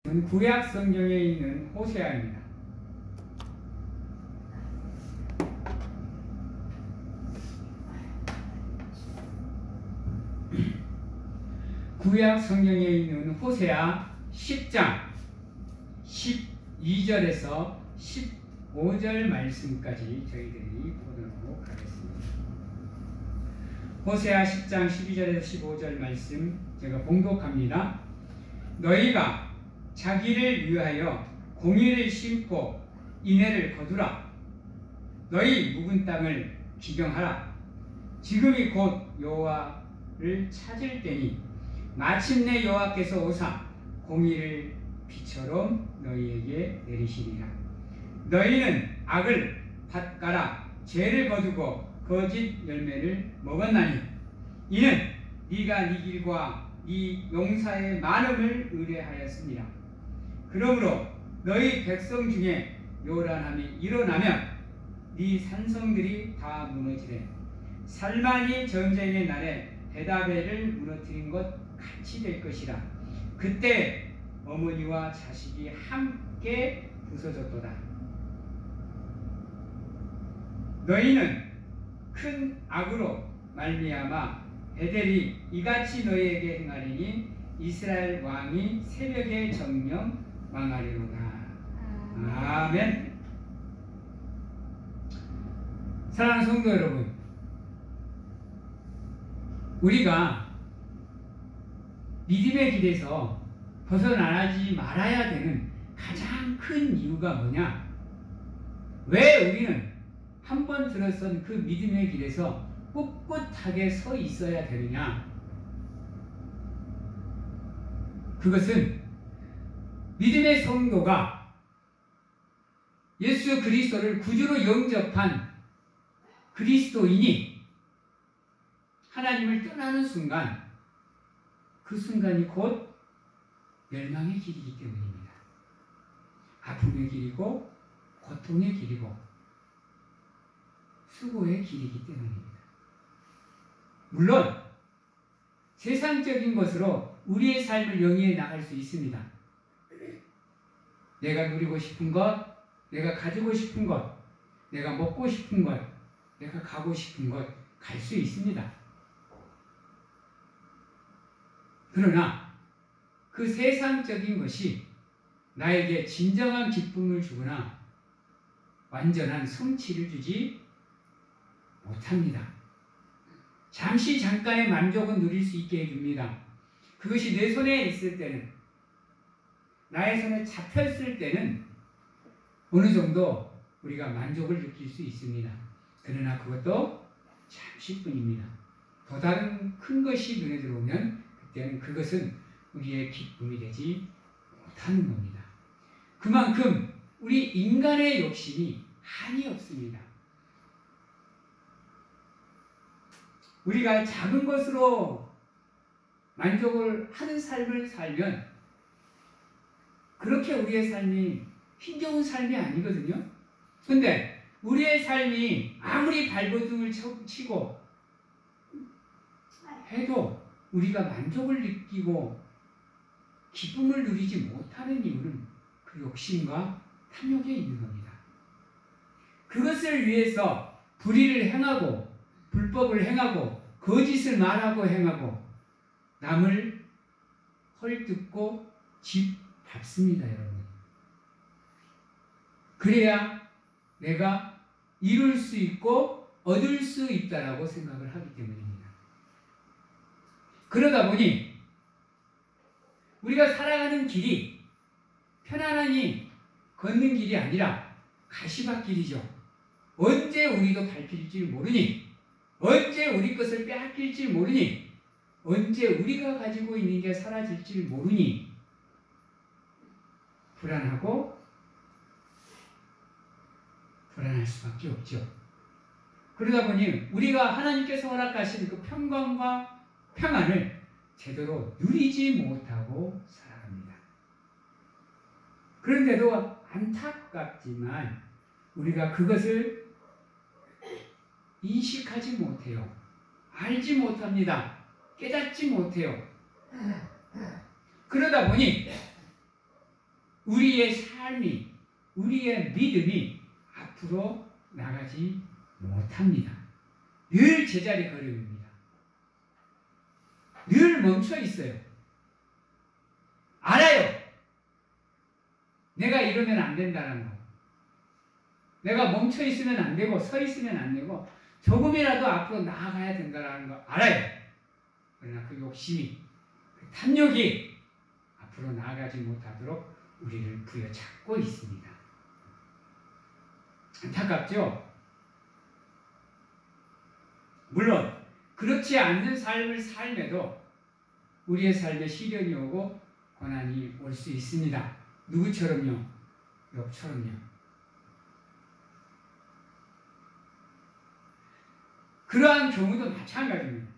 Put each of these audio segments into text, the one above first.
구약 성경에 있는 호세아입니다. 구약 성경에 있는 호세아 10장 12절에서 15절 말씀까지 저희들이 보도록 하겠습니다. 호세아 10장 12절에서 15절 말씀 제가 봉독합니다. 너희가 자기를 위하여 공의를 심고 인애를 거두라. 너희 묵은 땅을 기경하라. 지금이 곧 여호와를 찾을 때니 마침내 여호와께서 오사 공의를 비처럼 너희에게 내리시리라. 너희는 악을 밭가라 죄를 거두고 거짓 열매를 먹었나니 이는 네가 네 길과 네 용사의 많음을 의뢰하였습니다. 그러므로 너희 백성 중에 요란함이 일어나면 네 산성들이 다 무너지래. 살만이 전쟁의 날에 베다벨을 무너뜨린 것 같이 될 것이라. 그때 어머니와 자식이 함께 부서졌도다. 너희는 큰 악으로 말미암아 베델이 이같이 너희에게 행하리니 이스라엘 왕이 새벽에 정령 망하리로다. 아멘. 사랑하는 성도 여러분, 우리가 믿음의 길에서 벗어나지 말아야 되는 가장 큰 이유가 뭐냐? 왜 우리는 한 번 들어선 그 믿음의 길에서 꿋꿋하게 서 있어야 되느냐? 그것은 믿음의 성도가 예수 그리스도를 구주로 영접한 그리스도인이 하나님을 떠나는 순간, 그 순간이 곧 멸망의 길이기 때문입니다. 아픔의 길이고 고통의 길이고 수고의 길이기 때문입니다. 물론 세상적인 것으로 우리의 삶을 영위해 나갈 수 있습니다. 내가 누리고 싶은 것, 내가 가지고 싶은 것, 내가 먹고 싶은 것, 내가 가고 싶은 것 갈 수 있습니다. 그러나 그 세상적인 것이 나에게 진정한 기쁨을 주거나 완전한 성취를 주지 못합니다. 잠시 잠깐의 만족은 누릴 수 있게 해줍니다. 그것이 내 손에 있을 때는, 나의 손에 잡혔을 때는 어느 정도 우리가 만족을 느낄 수 있습니다. 그러나 그것도 잠시뿐입니다. 더 다른 큰 것이 눈에 들어오면 그때는 그것은 우리의 기쁨이 되지 못하는 겁니다. 그만큼 우리 인간의 욕심이 한이 없습니다. 우리가 작은 것으로 만족을 하는 삶을 살면 그렇게 우리의 삶이 힘겨운 삶이 아니거든요. 근데 우리의 삶이 아무리 발버둥을 치고 해도 우리가 만족을 느끼고 기쁨을 누리지 못하는 이유는 그 욕심과 탐욕에 있는 겁니다. 그것을 위해서 불의를 행하고 불법을 행하고 거짓을 말하고 행하고 남을 헐뜯고 집 밟습니다, 여러분. 그래야 내가 이룰 수 있고 얻을 수 있다라고 생각을 하기 때문입니다. 그러다 보니 우리가 살아가는 길이 편안하니 걷는 길이 아니라 가시밭길이죠. 언제 우리도 밟힐지 모르니, 언제 우리 것을 빼앗길지 모르니, 언제 우리가 가지고 있는 게 사라질지 모르니 불안하고 불안할 수밖에 없죠. 그러다 보니 우리가 하나님께서 허락하신 그 평강과 평안을 제대로 누리지 못하고 살아갑니다. 그런데도 안타깝지만 우리가 그것을 인식하지 못해요. 알지 못합니다. 깨닫지 못해요. 그러다 보니 우리의 삶이, 우리의 믿음이 앞으로 나가지 못합니다. 늘 제자리 걸음입니다. 늘 멈춰 있어요. 알아요. 내가 이러면 안 된다는 거. 내가 멈춰 있으면 안 되고 서 있으면 안 되고 조금이라도 앞으로 나아가야 된다는 거 알아요. 그러나 그 욕심이, 그 탐욕이 앞으로 나아가지 못하도록 우리를 부여잡고 있습니다. 안타깝죠? 물론 그렇지 않는 삶을 삶에도 우리의 삶에 시련이 오고 고난이 올 수 있습니다. 누구처럼요? 욥처럼요. 그러한 경우도 마찬가지입니다.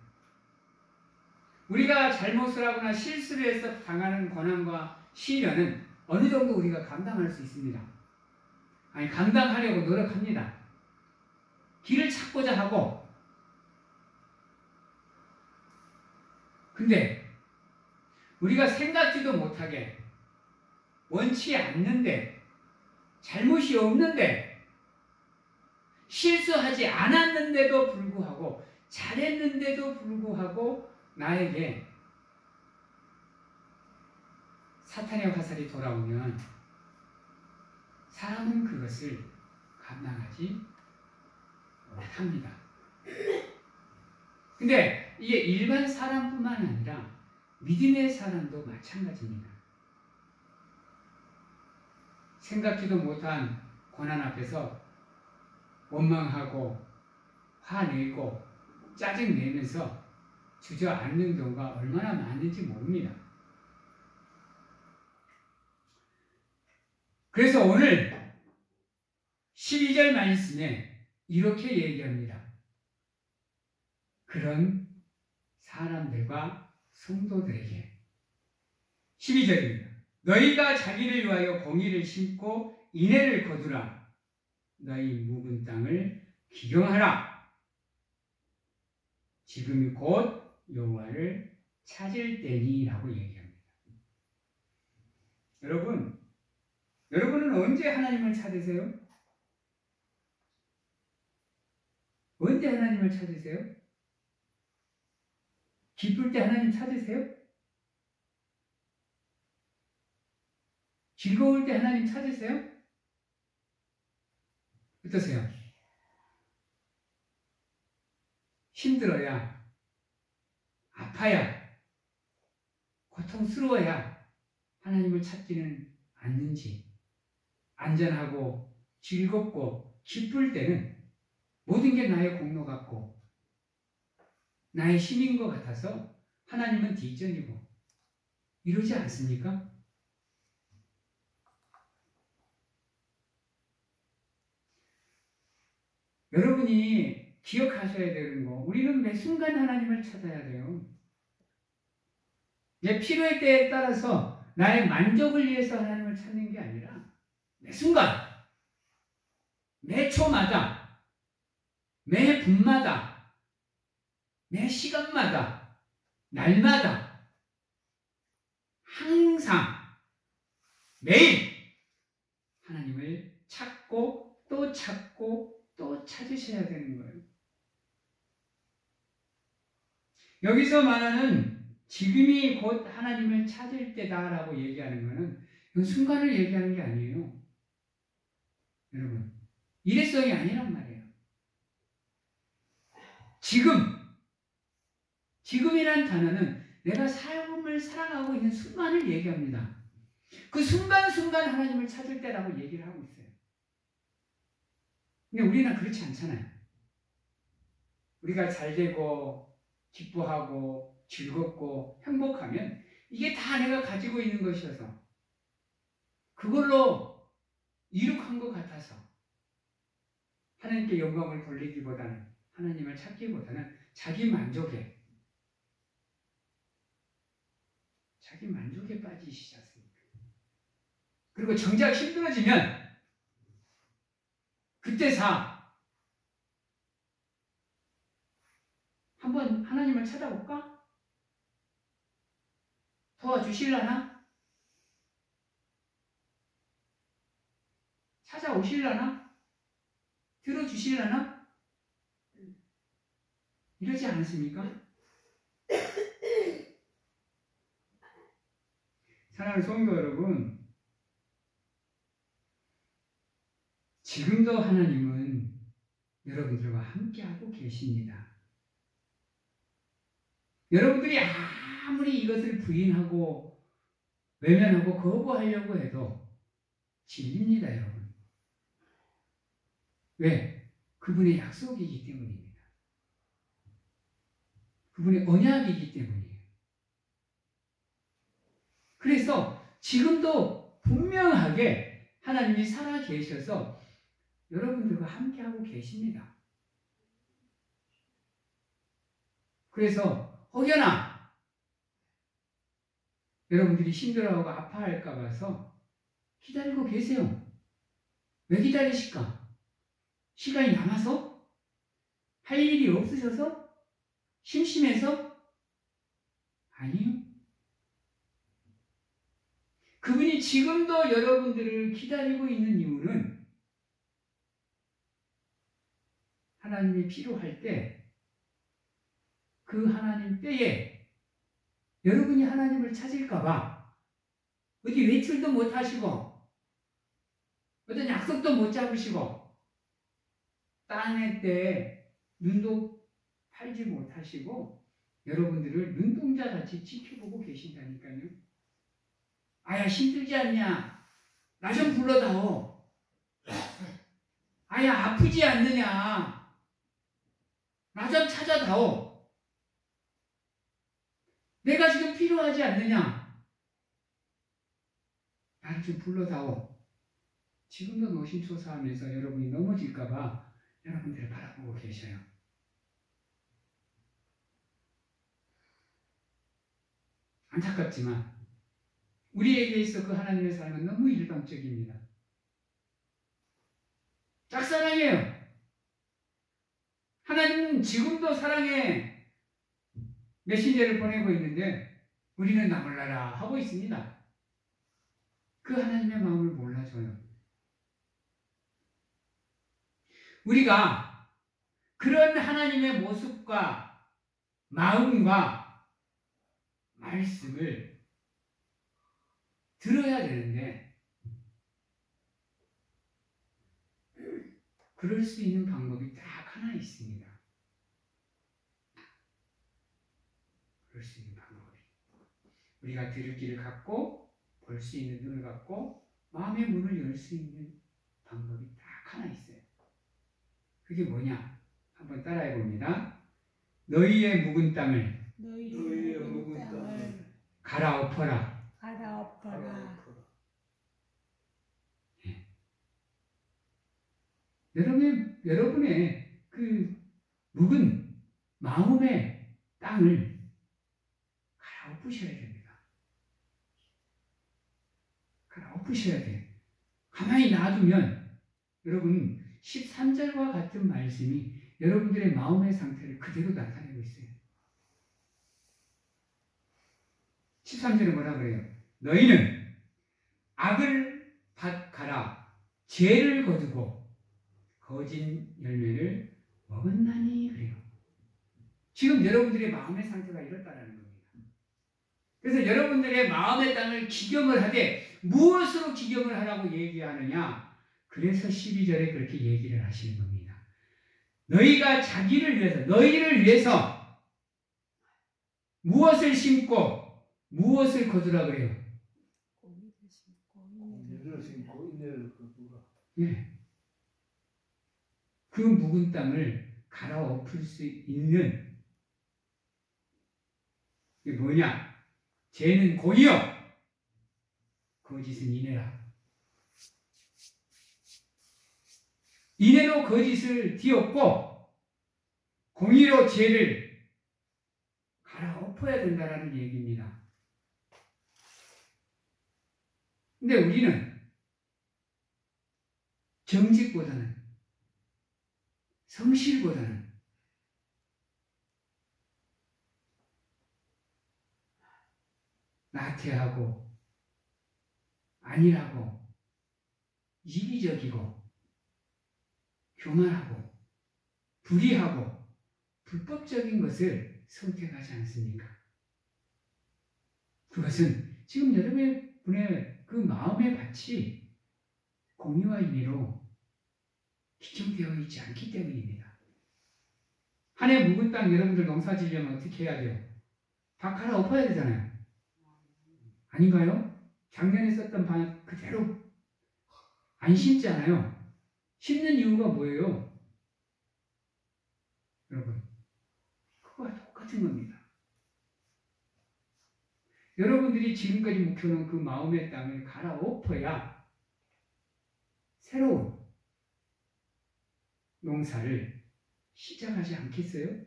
우리가 잘못을 하거나 실수를 해서 당하는 고난과 시련은 어느 정도 우리가 감당할 수 있습니다. 아니, 감당하려고 노력합니다. 길을 찾고자 하고. 근데 우리가 생각지도 못하게 원치 않는데, 잘못이 없는데, 실수하지 않았는데도 불구하고, 잘했는데도 불구하고 나에게 사탄의 화살이 돌아오면 사람은 그것을 감당하지 못합니다. 근데 이게 일반 사람뿐만 아니라 믿음의 사람도 마찬가지입니다. 생각지도 못한 고난 앞에서 원망하고 화내고 짜증내면서 주저앉는 경우가 얼마나 많은지 모릅니다. 그래서 오늘 12절 말씀에 이렇게 얘기합니다. 그런 사람들과 성도들에게 12절입니다. 너희가 자기를 위하여 공의를 심고 인애를 거두라. 너희 묵은 땅을 기경하라. 지금이 곧 여호와를 찾을 때니라고 얘기합니다. 여러분은 언제 하나님을 찾으세요? 언제 하나님을 찾으세요? 기쁠 때 하나님 찾으세요? 즐거울 때 하나님 찾으세요? 어떠세요? 힘들어야, 아파야, 고통스러워야 하나님을 찾지는 않는지, 안전하고 즐겁고 기쁠 때는 모든 게 나의 공로 같고 나의 힘인 것 같아서 하나님은 뒷전이고 이러지 않습니까? 여러분이 기억하셔야 되는 거, 우리는 매 순간 하나님을 찾아야 돼요. 내 필요의 때에 따라서 나의 만족을 위해서 하나님을 찾는 게 아니라 매 순간, 매 초마다, 매 분마다, 매 시간마다, 날마다, 항상, 매일 하나님을 찾고 또 찾고 또 찾으셔야 되는 거예요. 여기서 말하는 지금이 곧 하나님을 찾을 때다라고 얘기하는 것은 이건 순간을 얘기하는 게 아니에요. 여러분, 일회성이 아니란 말이에요. 지금이란 단어는 내가 삶을 살아가고 있는 순간을 얘기합니다. 그 순간순간 하나님을 찾을 때라고 얘기를 하고 있어요. 근데 우리는 그렇지 않잖아요. 우리가 잘 되고 기뻐하고 즐겁고 행복하면 이게 다 내가 가지고 있는 것이어서 그걸로 이룩한 것 같아서 하나님께 영광을 돌리기보다는, 하나님을 찾기보다는 자기 만족에 빠지시지 않습니까? 그리고 정작 힘들어지면 그때 한번 하나님을 찾아볼까? 도와주실라나? 찾아오실라나? 들어주실라나? 이러지 않습니까? 사랑하는 성도 여러분, 지금도 하나님은 여러분들과 함께하고 계십니다. 여러분들이 아무리 이것을 부인하고 외면하고 거부하려고 해도 질립니다, 여러분. 왜? 그분의 약속이기 때문입니다. 그분의 언약이기 때문이에요. 그래서 지금도 분명하게 하나님이 살아 계셔서 여러분들과 함께하고 계십니다. 그래서 혹여나 여러분들이 힘들어하고 아파할까 봐서 기다리고 계세요. 왜 기다리실까? 시간이 남아서? 할 일이 없으셔서? 심심해서? 아니요. 그분이 지금도 여러분들을 기다리고 있는 이유는 하나님이 필요할 때 그 하나님 때에 여러분이 하나님을 찾을까 봐 어디 외출도 못 하시고 어떤 약속도 못 잡으시고 땅의 때에 눈도 팔지 못하시고 여러분들을 눈동자같이 지켜보고 계신다니까요. 아야 힘들지 않냐? 나 좀 불러다오. 아야 아프지 않느냐? 나 좀 찾아다오. 내가 지금 필요하지 않느냐? 나를 좀 불러다오. 지금도 노심초사하면서 여러분이 넘어질까 봐 여러분들을 바라보고 계셔요. 안타깝지만 우리에게 있어 그 하나님의 사랑은 너무 일방적입니다. 짝사랑이에요. 하나님은 지금도 사랑의 메신저를 보내고 있는데 우리는 나 몰라라 하고 있습니다. 그 하나님의 마음을 몰라줘요. 우리가 그런 하나님의 모습과 마음과 말씀을 들어야 되는데 그럴 수 있는 방법이 딱 하나 있습니다. 그럴 수 있는 방법이 우리가 들을 귀를 갖고 볼 수 있는 눈을 갖고 마음의 문을 열 수 있는 방법이 딱 하나 있어요. 그게 뭐냐? 한번 따라해 봅니다. 너희의 묵은 땅을 갈아엎어라. 예. 여러분의 그 묵은 마음의 땅을 갈아엎으셔야 됩니다. 갈아엎으셔야 돼요. 가만히 놔두면 여러분 13절과 같은 말씀이 여러분들의 마음의 상태를 그대로 나타내고 있어요. 13절에 뭐라 그래요? 너희는 악을 밭가라 죄를 거두고 거짓 열매를 먹었나니 그래요. 지금 여러분들의 마음의 상태가 이렇다라는 겁니다. 그래서 여러분들의 마음의 땅을 기경을 하되 무엇으로 기경을 하라고 얘기하느냐? 그래서 12절에 그렇게 얘기를 하시는 겁니다. 너희가 자기를 위해서, 너희를 위해서 무엇을 심고 무엇을 거두라 그래요? 공의를 심고 인내를 거두라. 예. 그 묵은 땅을 갈아엎을 수 있는 이게 뭐냐? 죄는 공의요, 거짓은 인애라. 인애로 거짓을 뒤엎고 공의로 죄를 갈아엎어야 된다라는 얘기입니다. 근데 우리는 정직보다는 성실보다는 나태하고 아니라고 이기적이고 교만하고 불의하고 불법적인 것을 선택하지 않습니까? 그것은 지금 여러분의 그 마음의 밭이 공의와 인의로 기정되어 있지 않기 때문입니다. 한 해 묵은 땅 여러분들 농사 지으려면 어떻게 해야 돼요? 다 갈아 엎어야 되잖아요. 아닌가요? 작년에 썼던 밭 그대로 안 심잖아요. 심는 이유가 뭐예요? 여러분, 그거와 똑같은 겁니다. 여러분들이 지금까지 묵혀놓은 그 마음의 땅을 갈아엎어야 새로운 농사를 시작하지 않겠어요?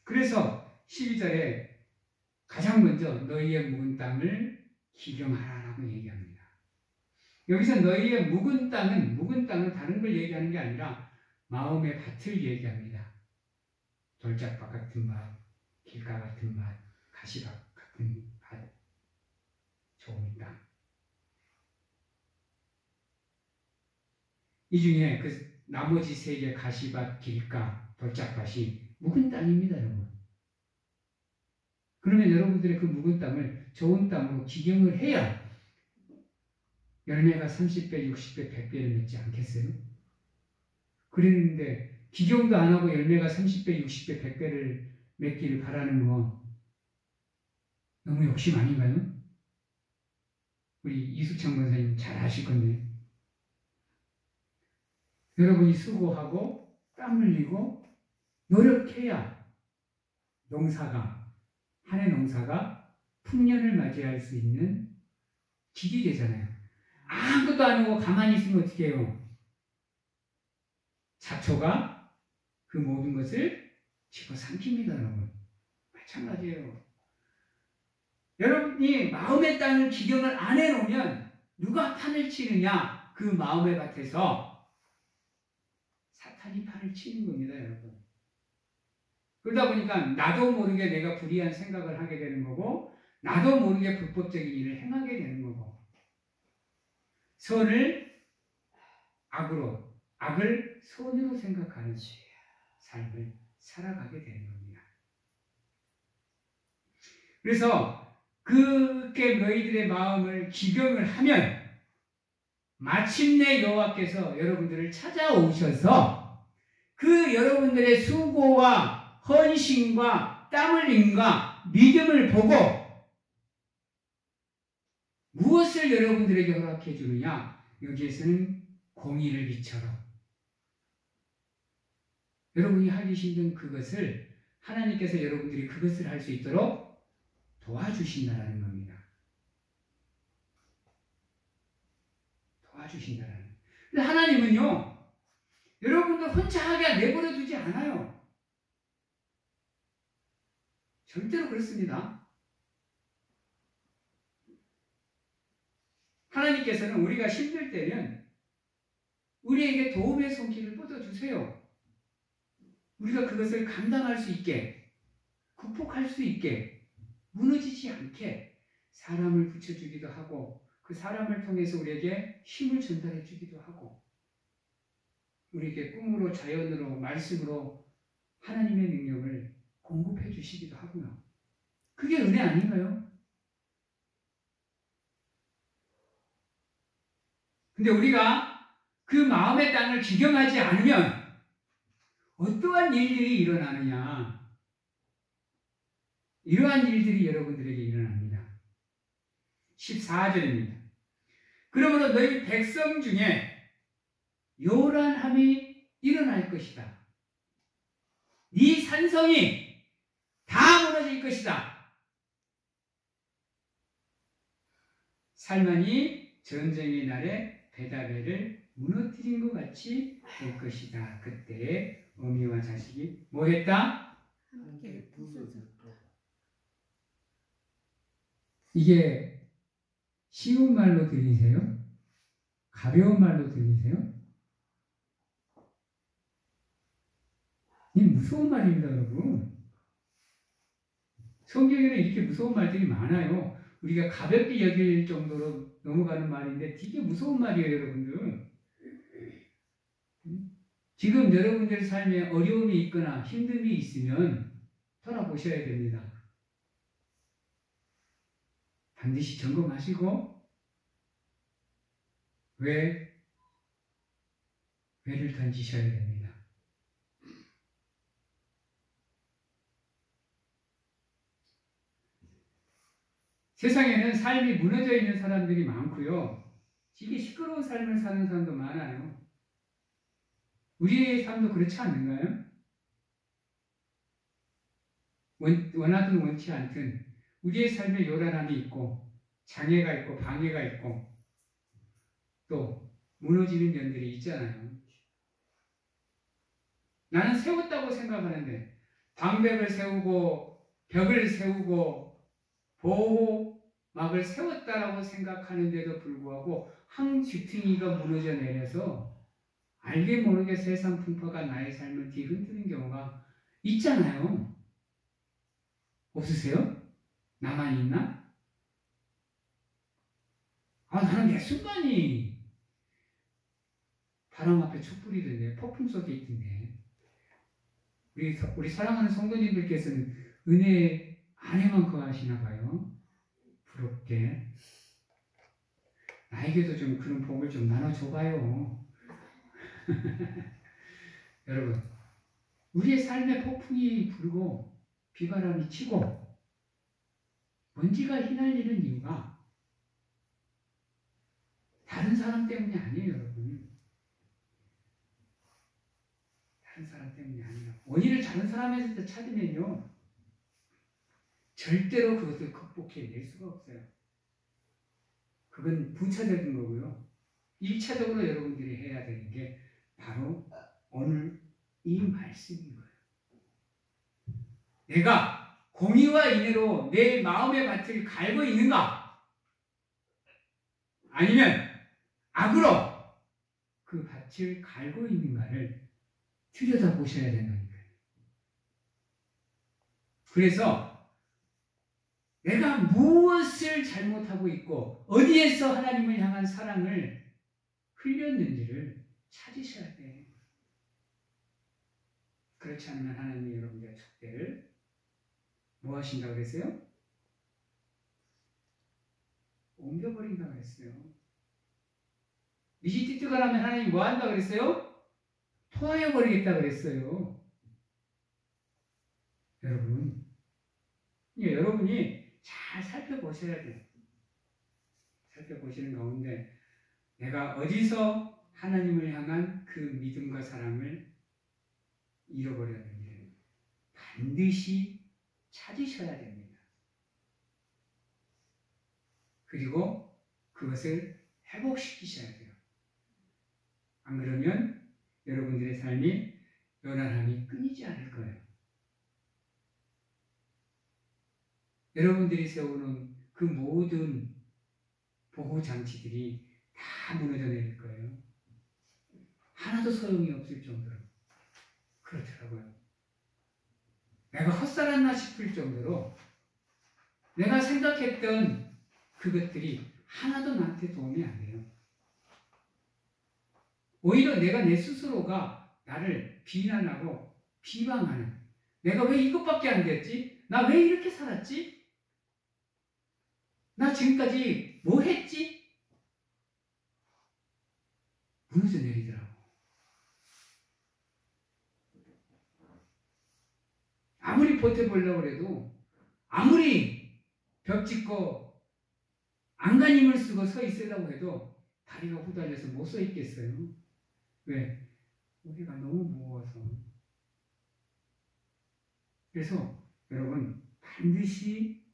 그래서 12절에 가장 먼저 너희의 묵은 땅을 기경하라라고 얘기합니다. 여기서 너희의 묵은 땅은 다른 걸 얘기하는 게 아니라 마음의 밭을 얘기합니다. 돌짝밭 같은 밭, 길가 같은 밭, 가시밭 같은 밭, 좋은 땅. 이 중에 그 나머지 세 개 가시밭, 길가, 돌짝밭이 묵은 땅입니다, 여러분. 그러면 여러분들의 그 묵은 땅을 좋은 땅으로 기경을 해야 열매가 30배, 60배, 100배를 맺지 않겠어요? 그랬는데 기경도 안 하고 열매가 30배, 60배, 100배를 맺기를 바라는 거 너무 욕심 아닌가요? 우리 이수창 권사님 잘 아실 건데 여러분이 수고하고 땀 흘리고 노력해야 한 해 농사가 풍년을 맞이할 수 있는 길이 되잖아요. 아무것도 안 하고 가만히 있으면 어떻게 해요? 잡초가 그 모든 것을 집어삼킵니다, 여러분. 마찬가지예요. 여러분이 마음의 땅을 기경을 안 해놓으면 누가 판을 치느냐? 그 마음의 밭에서 사탄이 판을 치는 겁니다, 여러분. 그러다 보니까 나도 모르게 내가 불의한 생각을 하게 되는 거고 나도 모르게 불법적인 일을 행하게 되는 거고 선을 악으로, 악을 선으로 생각하는 삶을 살아가게 되는 겁니다. 그래서 그렇게 너희들의 마음을 기경을 하면 마침내 여호와께서 여러분들을 찾아오셔서 그 여러분들의 수고와 헌신과 땀 흘림과 믿음을 보고 무엇을 여러분들에게 허락해 주느냐? 여기에서는 공의를 비춰라. 여러분이 하기 힘든 그것을 하나님께서 여러분들이 그것을 할 수 있도록 도와주신다는 겁니다. 도와주신다는. 근데 하나님은요, 여러분들 혼자 하게 내버려 두지 않아요. 절대로 그렇습니다. 하나님께서는 우리가 힘들 때는 우리에게 도움의 손길을 뻗어주세요. 우리가 그것을 감당할 수 있게, 극복할 수 있게, 무너지지 않게 사람을 붙여주기도 하고 그 사람을 통해서 우리에게 힘을 전달해 주기도 하고 우리에게 꿈으로, 자연으로, 말씀으로 하나님의 능력을 공급해 주시기도 하고요. 그게 은혜 아닌가요? 근데 우리가 그 마음의 땅을 기경하지 않으면 어떠한 일들이 일어나느냐? 이러한 일들이 여러분들에게 일어납니다. 14절입니다. 그러므로 너희 백성 중에 요란함이 일어날 것이다. 네 산성이 다 무너질 것이다. 살만이 전쟁의 날에 베다벨을 무너뜨린 것 같이 될 것이다. 그때 어미와 자식이 뭐 했다? 함께 부서졌다. 이게 쉬운 말로 들리세요? 가벼운 말로 들리세요? 이 무서운 말입니다, 여러분. 성경에는 이렇게 무서운 말들이 많아요. 우리가 가볍게 여길 정도로 넘어가는 말인데 되게 무서운 말이에요, 여러분들. 지금 여러분들 삶에 어려움이 있거나 힘듦이 있으면 돌아보셔야 됩니다. 반드시 점검하시고 왜를 던지셔야 됩니다. 세상에는 삶이 무너져 있는 사람들이 많고요. 되게 시끄러운 삶을 사는 사람도 많아요. 우리의 삶도 그렇지 않는가요? 원하든 원치 않든 우리의 삶에 요란함이 있고 장애가 있고 방해가 있고 또 무너지는 면들이 있잖아요. 나는 세웠다고 생각하는데 방벽을 세우고 벽을 세우고 보호막을 세웠다라고 생각하는데도 불구하고 한 지퉁이가 무너져 내려서 알게 모르게 세상 풍파가 나의 삶을 뒤흔드는 경우가 있잖아요. 없으세요? 나만 있나? 나는 매 순간이 바람 앞에 촛불이 되네. 폭풍 속에 있던데. 우리 사랑하는 성도님들께서는 은혜 안에만 거하시나 봐요. 부럽게. 나에게도 좀 그런 복을 좀 나눠줘봐요. 여러분, 우리의 삶에 폭풍이 불고 비바람이 치고 먼지가 휘날리는 이유가 다른 사람 때문이 아니에요, 여러분. 다른 사람 때문이 아니라 원인을 다른 사람에서 찾으면요 절대로 그것을 극복해낼 수가 없어요. 그건 부차적인 거고요. 1차적으로 여러분들이 해야 되는 게 바로 오늘 이 말씀인 거예요. 내가 공의와 인애로 내 마음의 밭을 갈고 있는가? 아니면 악으로 그 밭을 갈고 있는가를 들여다보셔야 된다는 거예요. 그래서 내가 무엇을 잘못하고 있고 어디에서 하나님을 향한 사랑을 흘렸는지를 찾으셔야 돼요. 그렇지 않으면 하나님이 여러분들의 촛대를 뭐 하신다고 그랬어요? 옮겨버린다고 그랬어요. 미시티트가 나면 하나님이 뭐 한다고 그랬어요? 토하여버리겠다고 그랬어요. 여러분이 잘 살펴보셔야 돼요. 살펴보시는 가운데 내가 어디서 하나님을 향한 그 믿음과 사랑을 잃어버렸는지 반드시 찾으셔야 됩니다. 그리고 그것을 회복시키셔야 돼요. 안 그러면 여러분들의 삶이 요란함이 끊이지 않을 거예요. 여러분들이 세우는 그 모든 보호장치들이 다 무너져 내릴 거예요. 하나도 소용이 없을 정도로. 그렇더라고요. 내가 헛살았나 싶을 정도로 내가 생각했던 그것들이 하나도 나한테 도움이 안 돼요. 오히려 내가 내 스스로가 나를 비난하고 비방하는, 내가 왜 이것밖에 안 됐지? 나 왜 이렇게 살았지? 나 지금까지 뭐 했지? 무너져 내리더라고. 아무리 버텨보려고 해도, 아무리 벽 짓고 안간힘을 쓰고 서 있으려고 해도 다리가 후달려서 못 서 있겠어요. 왜? 우리가 너무 무거워서. 그래서 여러분 반드시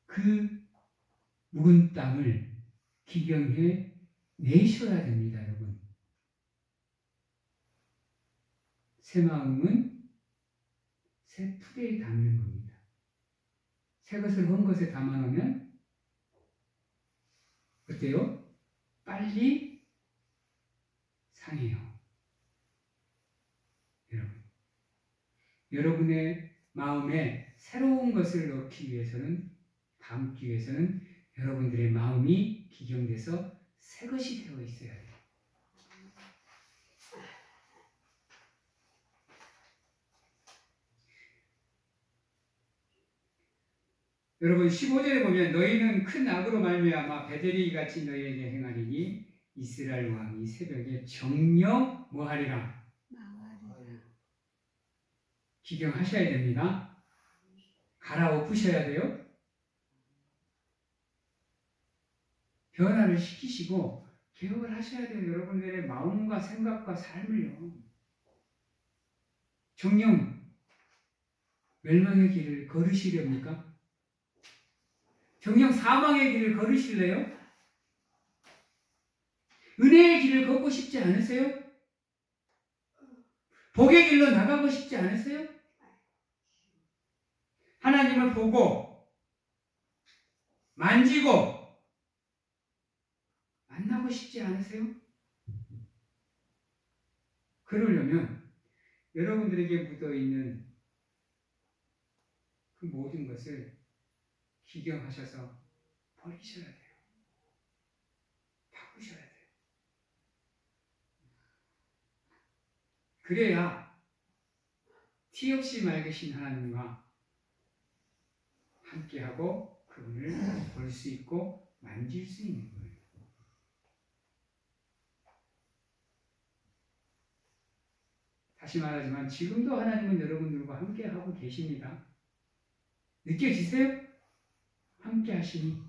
그 묵은 땅을 기경해 내셔야 됩니다, 여러분. 새 마음은 새 푸대에 담는 겁니다. 새 것을 헌 것에 담아놓으면 어때요? 빨리 상해요. 여러분의 마음에 새로운 것을 넣기 위해서는, 담기 위해서는 여러분들의 마음이 기경돼서 새 것이 되어 있어야 돼요. 여러분 15절에 보면 너희는 큰 악으로 말미암아 베델이 같이 너희에게 행하리니 이스라엘 왕이 새벽에 정령 뭐하리라? 기경하셔야 됩니다. 갈아엎으셔야 돼요. 변화를 시키시고 개혁을 하셔야 돼요. 여러분들의 마음과 생각과 삶을요. 정령 멸망의 길을 걸으시렵니까? 정녕 사망의 길을 걸으실래요? 은혜의 길을 걷고 싶지 않으세요? 복의 길로 나가고 싶지 않으세요? 하나님을 보고 만지고 만나고 싶지 않으세요? 그러려면 여러분들에게 묻어있는 그 모든 것을 기경하셔서 버리셔야 돼요. 바꾸셔야 돼요. 그래야 티 없이 맑으신 하나님과 함께하고 그분을 볼 수 있고 만질 수 있는 거예요. 다시 말하지만 지금도 하나님은 여러분들과 함께하고 계십니다. 느껴지세요? 함께 하시니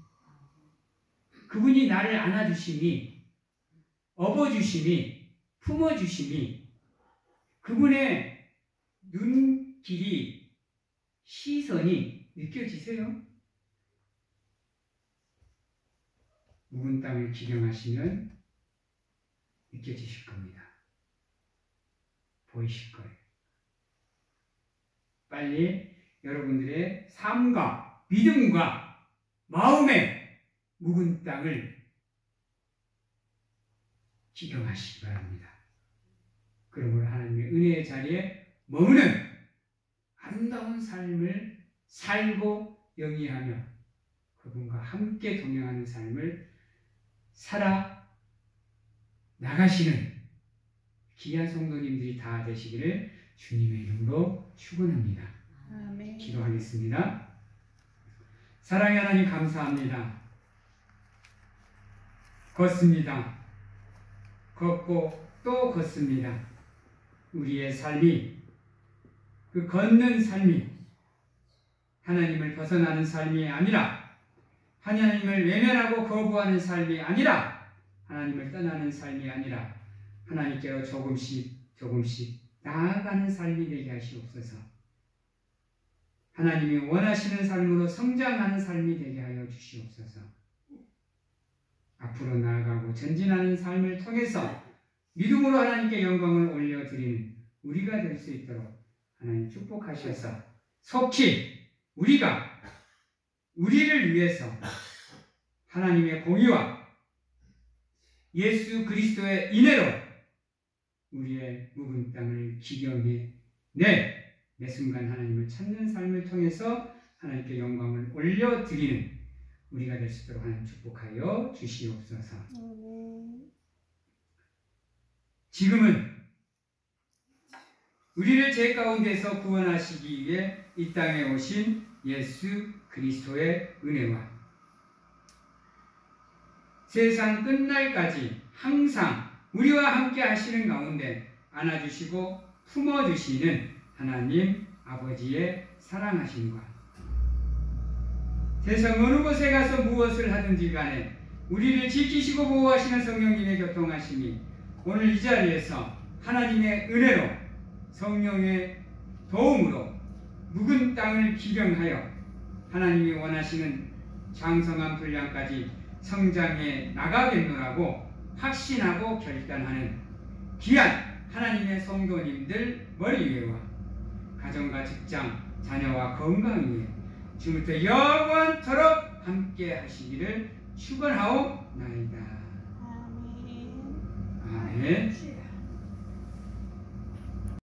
그분이 나를 안아주시니 업어주시니 품어주시니 그분의 눈길이 시선이 느껴지세요? 묵은 땅을 기경하시면 느껴지실 겁니다. 보이실 거예요. 빨리 여러분들의 삶과 믿음과 마음의 묵은 땅을 기경하시기 바랍니다. 그러므로 하나님의 은혜의 자리에 머무는 아름다운 삶을 살고 영위하며 그분과 함께 동행하는 삶을 살아 나가시는 귀한 성도님들이 다 되시기를 주님의 이름으로 축원합니다. 아멘. 기도하겠습니다. 사랑의 하나님 감사합니다. 걷습니다. 걷고 또 걷습니다. 우리의 삶이 그 걷는 삶이 하나님을 벗어나는 삶이 아니라 하나님을 외면하고 거부하는 삶이 아니라 하나님을 떠나는 삶이 아니라 하나님께로 조금씩 나아가는 삶이 되게 하시옵소서. 하나님이 원하시는 삶으로 성장하는 삶이 되게 하여 주시옵소서. 앞으로 나아가고 전진하는 삶을 통해서 믿음으로 하나님께 영광을 올려드리는 우리가 될 수 있도록 하나님 축복하셔서 속히 우리가 우리를 위해서 하나님의 공의와 예수 그리스도의 인애로 우리의 묵은 땅을 기경해 매 순간 하나님을 찾는 삶을 통해서 하나님께 영광을 올려드리는 우리가 될 수 있도록 하나님 축복하여 주시옵소서. 지금은 우리를 죄 가운데서 구원하시기 위해 이 땅에 오신 예수 그리스도의 은혜와 세상 끝날까지 항상 우리와 함께 하시는 가운데 안아주시고 품어주시는 하나님 아버지의 사랑하심과 세상 어느 곳에 가서 무엇을 하든지 간에 우리를 지키시고 보호하시는 성령님의 교통하심이 오늘 이 자리에서 하나님의 은혜로 성령의 도움으로 묵은 땅을 기경하여 하나님이 원하시는 장성한 분량까지 성장해 나가겠노라고 확신하고 결단하는 귀한 하나님의 성도님들 머리 위에와 가정과 직장, 자녀와 건강 위에 지금부터 영원토록 함께 하시기를 축원하옵나이다. 아멘.